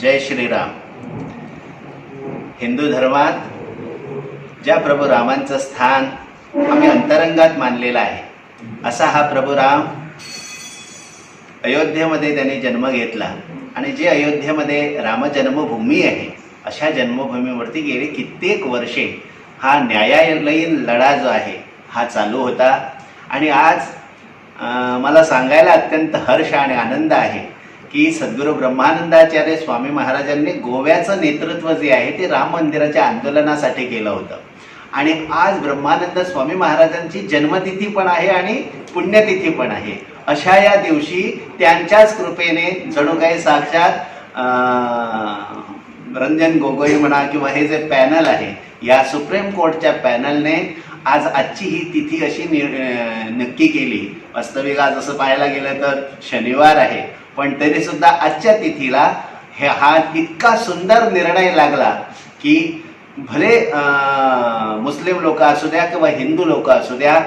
जय श्रीराम। हिंदू धर्मात ज्या प्रभू रामांचं स्थान आम्ही अंतरंगात मानलेलं आहे, असा हा प्रभू राम अयोध्येमध्ये त्यांनी जन्म घेतला आणि जे अयोध्येमध्ये रामजन्मभूमी आहे, अशा जन्मभूमीवरती गेली कित्येक वर्षे हा न्यायालयीन लढा जो आहे हा चालू होता। आणि आज मला सांगायला अत्यंत हर्ष आणि आनंद आहे की सद्गुरू ब्रह्मानंदाचार्य स्वामी महाराजांनी गोव्याचं नेतृत्व जे आहे ते राम मंदिराच्या आंदोलनासाठी केलं होतं। आणि आज ब्रह्मानंद स्वामी महाराजांची जन्मतिथी पण आहे आणि पुण्यतिथी पण आहे। अशा या दिवशी त्यांच्याच कृपेने जणू काही साक्षात रंजन गोगोई म्हणा किंवा हे जे पॅनल आहे, या सुप्रीम कोर्टच्या पॅनलने आज आजची ही तिथी अशी नक्की केली। वास्तविक आज असं पाहायला गेलं तर शनिवार आहे, पण तरी सुद्धा आजच्या तिथीला हा इतका सुंदर निर्णय लागला की भले मुस्लिम लोक असू द्या किंवा हिंदू लोक असू द्या,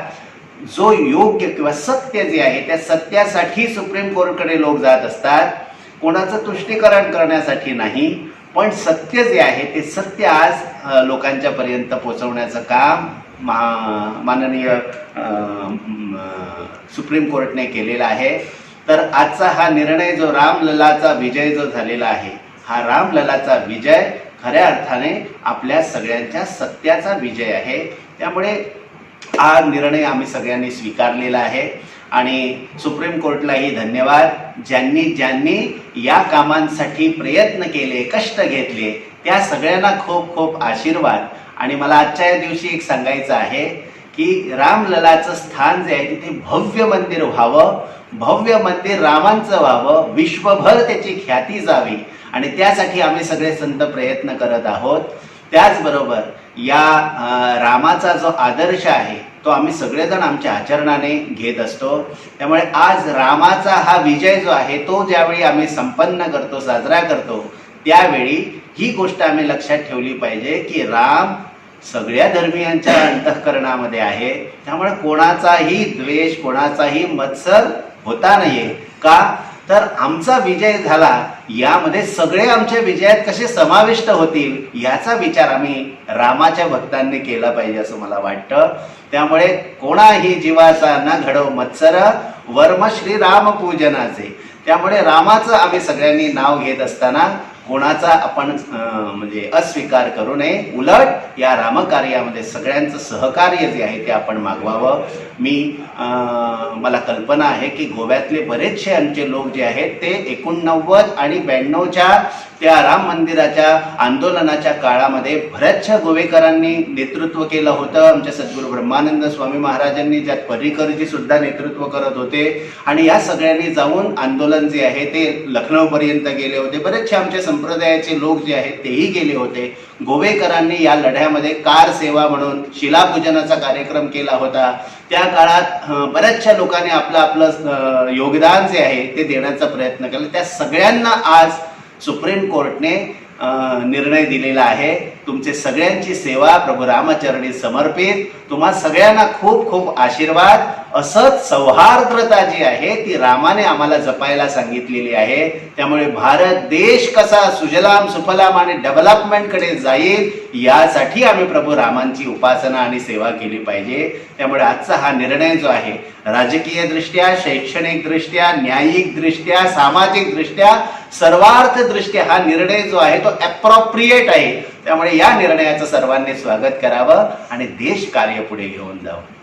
जो योग्य किंवा सत्य जे आहे त्या सत्यासाठी सुप्रीम कोर्टकडे लोक जात असतात, कोणाचं तुष्टीकरण करण्यासाठी नाही, पण सत्य जे आहे ते सत्य आज लोकांच्या पर्यंत पोहोचवण्याचं काम माननीय सुप्रीम कोर्टने केलेला आहे। तर आजचा हा निर्णय जो रामललाचा विजय जो झालेला आहे, हा रामललाचा विजय खऱ्या अर्थाने आपल्या सगळ्यांच्या सत्याचा विजय आहे। त्यामुळे हा निर्णय आम्ही सगळ्यांनी स्वीकारलेला आहे आणि सुप्रीम कोर्टलाही धन्यवाद। ज्यांनी ज्यांनी या कामांसाठी प्रयत्न केले, कष्ट घेतले, त्या सगळ्यांना खूप खूप आशीर्वाद। आणि मला आजच्या या दिवशी एक सांगायचं आहे की रामललाचं स्थान जे आहे तिथे भव्य मंदिर व्हावं, भव्य मंदिर रामांचं व्हावं, विश्वभर त्याची ख्याती जावी, आणि त्यासाठी आम्ही सगळे संत प्रयत्न करत आहोत। त्याचबरोबर या रामाचा जो आदर्श आहे तो आम्ही सगळेजण आमच्या आचरणाने घेत असतो। त्यामुळे आज रामाचा हा विजय जो आहे तो ज्यावेळी आम्ही संपन्न करतो, साजरा करतो, त्यावेळी ही गोष्ट आम्ही लक्षात ठेवली पाहिजे की राम सगळ्या धर्मियांच्या अंतःकरणामध्ये आहे। त्यामुळे कोणाचाही द्वेष, कोणाचाही मत्सर होता नाहीये का, तर आमचा विजय झाला, यामध्ये सगळे आमच्या विजयात कसे समाविष्ट होतील याचा विचार आम्ही रामाच्या भक्तांनी केला पाहिजे असं मला वाटतं। त्यामुळे कोणाही जीवाचा न घडो मत्सर, वर्म श्री राम पूजनाचे। त्यामुळे रामाचं आम्ही सगळ्यांनी नाव घेत असताना कोणाचा आपण म्हणजे अस्वीकार करू नये, उलट या रामकार्यामध्ये सगळ्यांचं सहकार्य जे आहे ते आपण मागवावं। मला कल्पना आहे की गोव्यातले बरेचसे आमचे लोक जे आहेत ते 89 आणि 92च्या त्या राम मंदिराच्या आंदोलनाच्या काळामध्ये बऱ्याचशा गोवेकरांनी नेतृत्व केलं होतं। आमच्या सद्गुरू ब्रह्मानंद स्वामी महाराजांनी, ज्यात पर्रिकरजी सुद्धा नेतृत्व करत होते, आणि या सगळ्यांनी जाऊन आंदोलन जे आहे ते लखनौपर्यंत गेले होते। बरेचसे आमच्या संप्रदायाचे लोक जे आहेत तेही गेले होते। गोवेकरांनी या लढ्यामध्ये कार सेवा म्हणून शिलापूजनाचा कार्यक्रम केला होता। त्या काळात बऱ्याचशा लोकांनी आपलं योगदान जे आहे ते देण्याचा प्रयत्न केला। त्या सगळ्यांना आज सुप्रीम कोर्टने निर्णय दिलेला आहे। तुमचे सगळ्यांची सेवा प्रभू रामचरणी समर्पित। तुम्हा सगळ्यांना खूप खूप आशीर्वाद। असंच सौहार्द्रता जी आहे ती रामाने आम्हाला जपायला सांगितलेली आहे। त्यामुळे भारत देश कसा सुजलाम सुफलाम आणि डेव्हलपमेंटकडे जाईल यासाठी आम्ही प्रभू रामांची उपासना आणि सेवा केली पाहिजे। त्यामुळे आजचा हा निर्णय जो आहे राजकीय दृष्ट्या, शैक्षणिक दृष्ट्या, न्यायिक दृष्ट्या, सामाजिक दृष्ट्या, सर्वार्थ दृष्ट्या हा निर्णय जो आहे तो अप्रोप्रिएट आहे। त्यामुळे या निर्णयाचं सर्वांनी स्वागत करावं आणि देश कार्य पुढे घेऊन जावं।